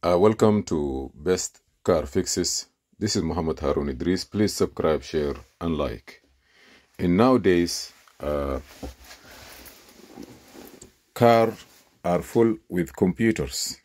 Welcome to Best Car Fixes. This is Muhammad Harun Idris. Please subscribe, share, and like. In nowadays, cars are full with computers,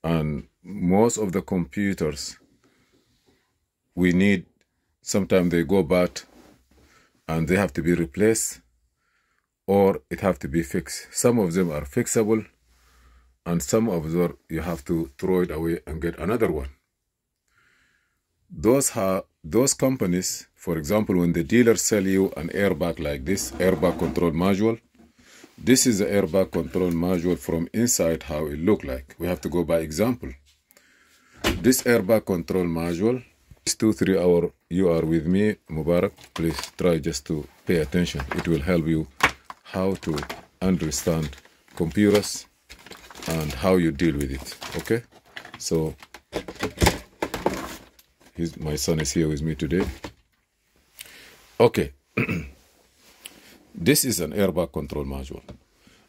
and most of the computers we need, sometimes they go bad and they have to be replaced, or it have to be fixed. Some of them are fixable, and some of them you have to throw it away and get another one. Those companies, for example, when the dealer sell you an airbag like this, airbag control module, this is the airbag control module from inside, how it look like. We have to go by example. This airbag control module, this 2-3 hour you are with me, Mubarak, please try just to pay attention. It will help you how to understand computers and how you deal with it. Okay, so my son is here with me today. Okay, this is an airbag control module,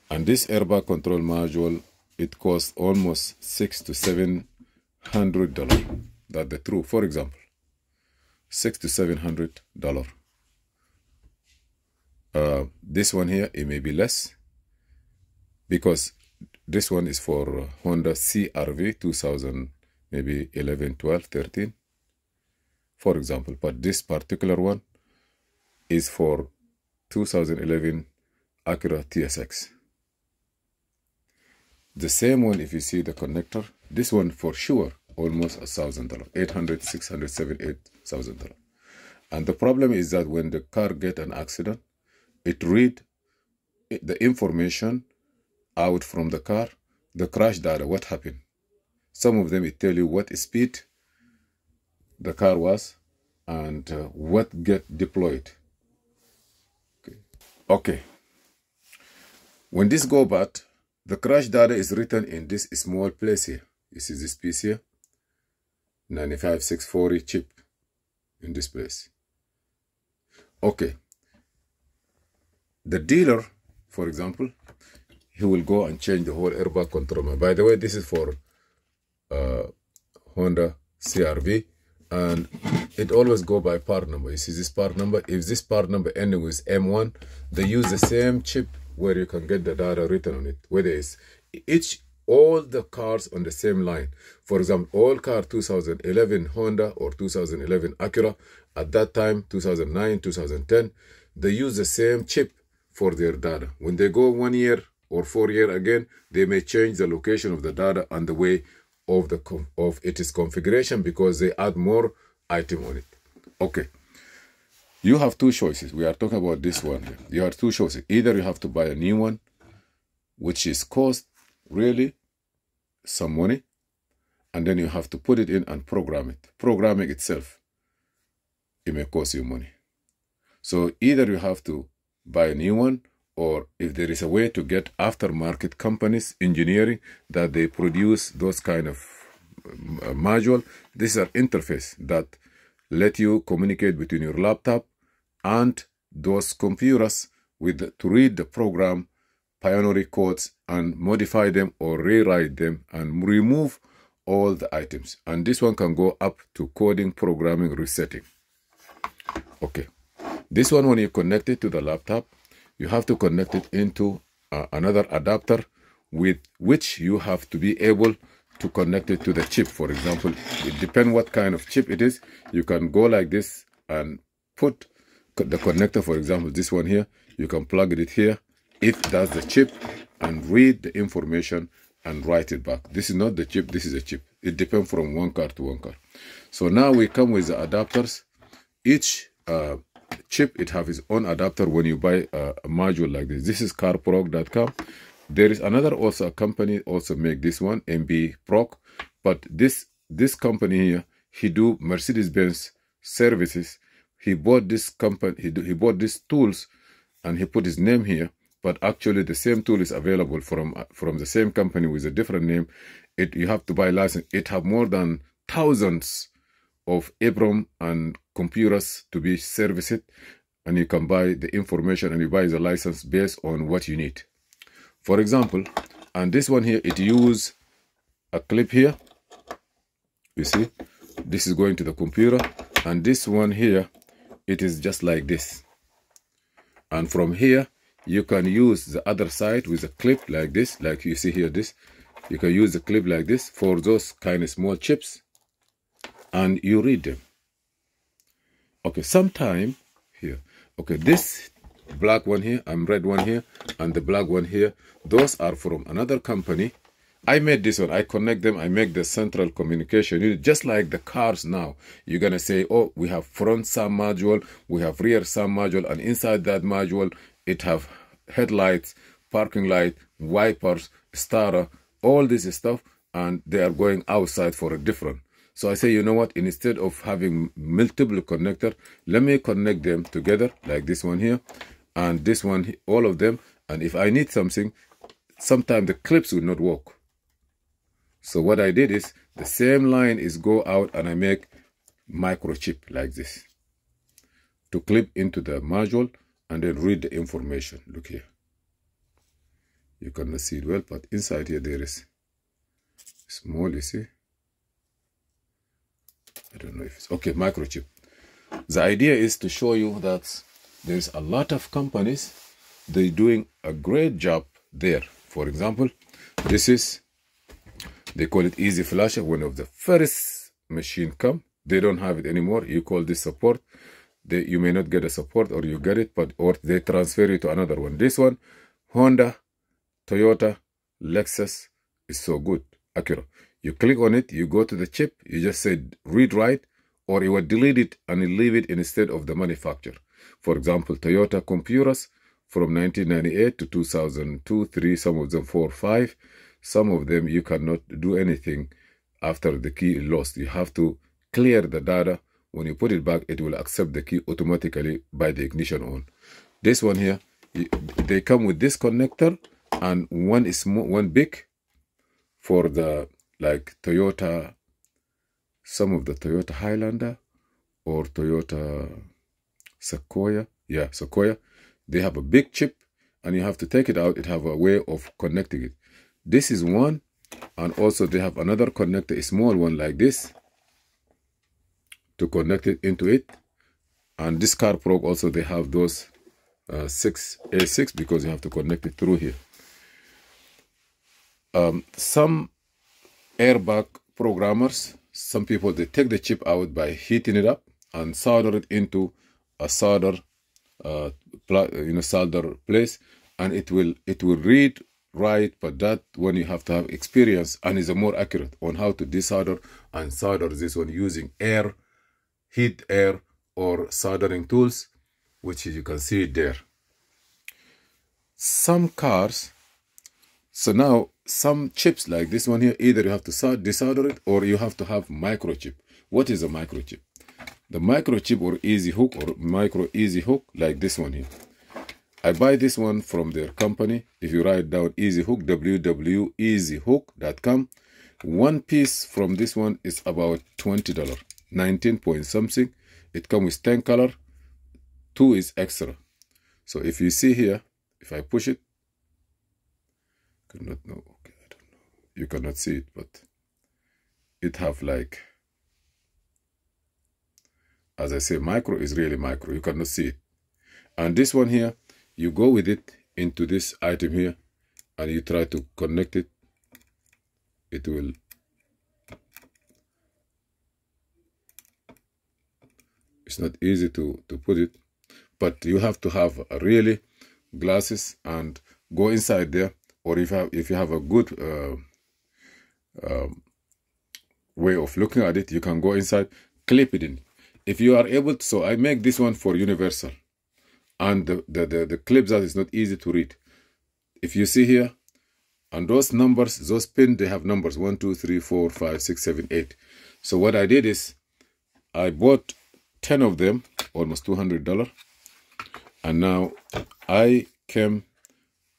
and this airbag control module, it costs almost $600 to $700. That's the truth. For example, $600 to $700. This one here, it may be less, because this one is for Honda CRV 2000, maybe 11, 12, 13, for example. But this particular one is for 2011 Acura TSX. The same one, if you see the connector, this one for sure, almost $1,000, $800, $600, $7,000, $8,000. And the problem is that when the car get an accident, it read the information out from the car, the crash data, what happened. Some of them, it tell you what speed the car was and what get deployed. Okay. When this go bad, the crash data is written in this small place here. You see this piece here, 95640 chip in this place. Okay. The dealer, for example, he will go and change the whole airbag control. By the way, this is for Honda CRV, and it always go by part number. You see this part number? If this part number ending with M1, they use the same chip where you can get the data written on it. Whether it's all the cars on the same line. For example, all car 2011 Honda or 2011 Acura, at that time, 2009, 2010, they use the same chip for their data. When they go 1 year or 4 years again, they may change the location of the data and the way of its configuration, because they add more item on it. Okay, you have two choices. We are talking about this one here. You have two choices. Either you have to buy a new one, which is cost really some money, and then you have to put it in and program it. Programming itself, it may cost you money. So either you have to buy a new one, or if there is a way to get aftermarket companies, engineering, that they produce those kind of module. These are interface that let you communicate between your laptop and those computers to read the program, binary codes, and modify them or rewrite them and remove all the items. And this one can go up to coding, programming, resetting. Okay. This one, when you connect it to the laptop, you have to connect it into another adapter with which you have to be able to connect it to the chip. For example, it depends what kind of chip it is. You can go like this and put the connector, for example, this one here, you can plug it here, if that's the chip, and read the information and write it back. This is not the chip, this is a chip. It depends from one car to one car. So now we come with the adapters. Each chip, it have its own adapter when you buy a module like this. This is CarProg.com. There is another also a company also make this one, MB Prog, but this company here, he do Mercedes-Benz services. He bought this company, he bought these tools, and he put his name here, but actually the same tool is available from the same company with a different name. You have to buy license. It have more than thousands of EEPROM and computers to be serviced, and you can buy the information and you buy the license based on what you need. For example, and this one here, it use a clip here. You see, this is going to the computer, and this one here, it is just like this. And from here, you can use the other side with a clip like this, like you see here, this. You can use the clip like this for those kind of small chips, and you read them. Okay, sometime here. Okay, this black one here and red one here and the black one here, those are from another company. I made this one. I connect them. I make the central communication. Just like the cars now. You're going to say, oh, we have front SAM module, we have rear SAM module, and inside that module, it have headlights, parking light, wipers, starter, all this stuff, and they are going outside for a different. So I say, you know what, instead of having multiple connector, let me connect them together, like this one here, and this one, all of them, and if I need something, sometimes the clips will not work. So what I did is, the same line is go out and I make microchip like this to clip into the module and then read the information. Look here. You cannot see it well, but inside here there is small, you see. I don't know if it's okay, microchip. The idea is to show you that there's a lot of companies, they're doing a great job there. For example, this is, they call it Ez Flasher. One of the first machine come, they don't have it anymore. You call this support. You may not get a support, or you get it, but or they transfer you to another one. This one, Honda, Toyota, Lexus is so good. Acura. You click on it, you go to the chip, you just say read write, or you will delete it and you leave it instead of the manufacturer. For example, Toyota computers from 1998 to 2002, 3, some of them 4, 5. Some of them you cannot do anything after the key is lost. You have to clear the data. When you put it back, it will accept the key automatically by the ignition on. This one here, they come with this connector, and one is small, one big for the like Toyota, some of the Toyota Highlander or Toyota Sequoia. Yeah, Sequoia. They have a big chip and you have to take it out. It have a way of connecting it. This is one, and also they have another connector, a small one like this, to connect it into it. And this CarProg also, they have those A6 because you have to connect it through here. Some Airbag programmers, some people, they take the chip out by heating it up and solder it into a solder, solder place, and it will read, write, but that one you have to have experience and is more accurate on how to desolder and solder this one using air, heat air, or soldering tools, which you can see it there. Some cars, so now some chips like this one here, either you have to desolder it or you have to have microchip. What is a microchip? The microchip or easy hook or micro easy hook, like this one here. I buy this one from their company. If you write down Easy Hook, www.easyhook.com, one piece from this one is about $20, 19 point something. It comes with 10 color, 2 is extra. So if you see here, if I push it, cannot know. Okay, I don't know. You cannot see it, but it have like, as I say, micro is really micro. You cannot see it. And this one here, you go with it into this item here and you try to connect it. It will, it's not easy to put it, but you have to have a really glasses and go inside there, or if you have a good way of looking at it, you can go inside, clip it in. If you are able to, so I make this one for universal. And the clips that is not easy to read. If you see here, and those numbers, those pins, they have numbers 1, 2, 3, 4, 5, 6, 7, 8. So what I did is, I bought 10 of them, almost $200. And now I came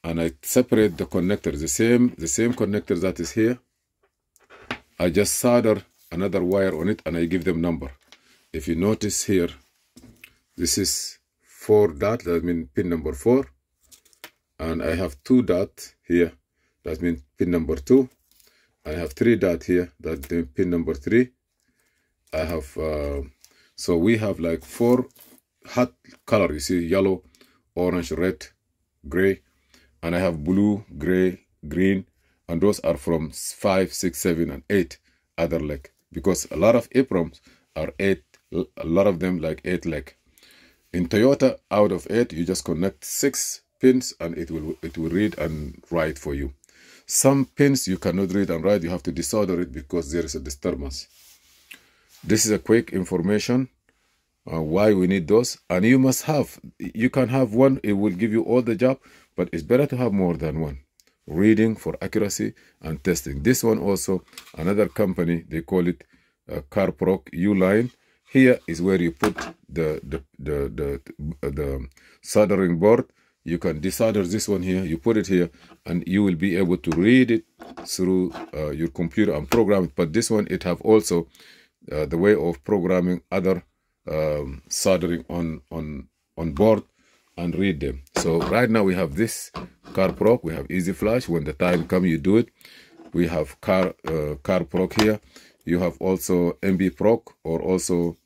and I separate the connectors, the same connector that is here. I just solder another wire on it and I give them number. If you notice here, this is 4 dot, that means pin number 4, and I have 2 dot here, that means pin number 2, I have 3 dots here. That's the pin number 3. I have so we have like 4 hot color. You see, yellow, orange, red, gray, and I have blue, gray, green, and those are from 5, 6, 7, and 8 other leg, because a lot of EPROMs are 8. A lot of them like 8 leg. In Toyota, out of 8, you just connect 6 pins and it will read and write for you. Some pins you cannot read and write. You have to desolder it because there is a disturbance. This is a quick information why we need those. And you must have, you can have one, it will give you all the job, but it's better to have more than one. Reading for accuracy and testing. This one also, another company, they call it CarProg U-line. Here is where you put the soldering board. You can desolder this one here, you put it here, and you will be able to read it through your computer and program it. But this one, it have also the way of programming other soldering on board and read them. So right now we have this CarProg, we have Easy Flash. When the time comes, you do it. We have CarProg here. You have also MB Prog, or also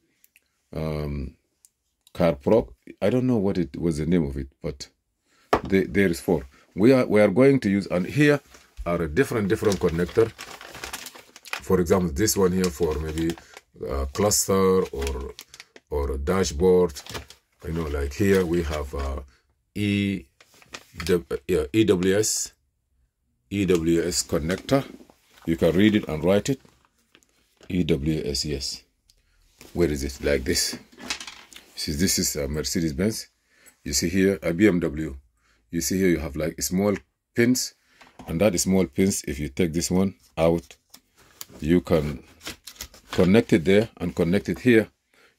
CarProg. I don't know what it was the name of it, but there is 4. We are going to use, and here are a different connector. For example, this one here for maybe a cluster or a dashboard. You know, like here we have EWS connector. You can read it and write it. EWS, yes. Where is it? Like this. See, this is a Mercedes-Benz. You see here a BMW. You see here you have like small pins, and that small pins, if you take this one out, you can connect it there and connect it here.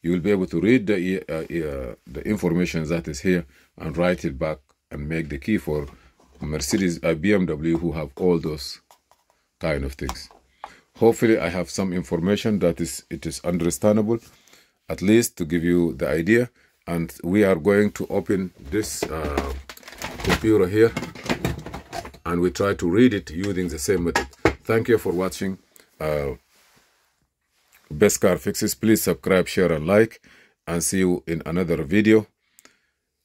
You will be able to read the information that is here and write it back and make the key for Mercedes, BMW, who have all those kind of things. Hopefully I have some information that it is understandable, at least to give you the idea. And we are going to open this computer here, and we try to read it using the same method. Thank you for watching Best Car Fixes. Please subscribe, share, and like, and see you in another video.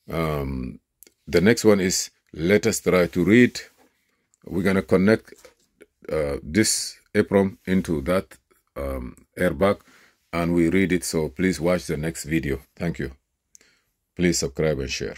The next one is, let us try to read. We're gonna connect this EPROM into that airbag, and we read it. So please watch the next video. Thank you. Please subscribe and share.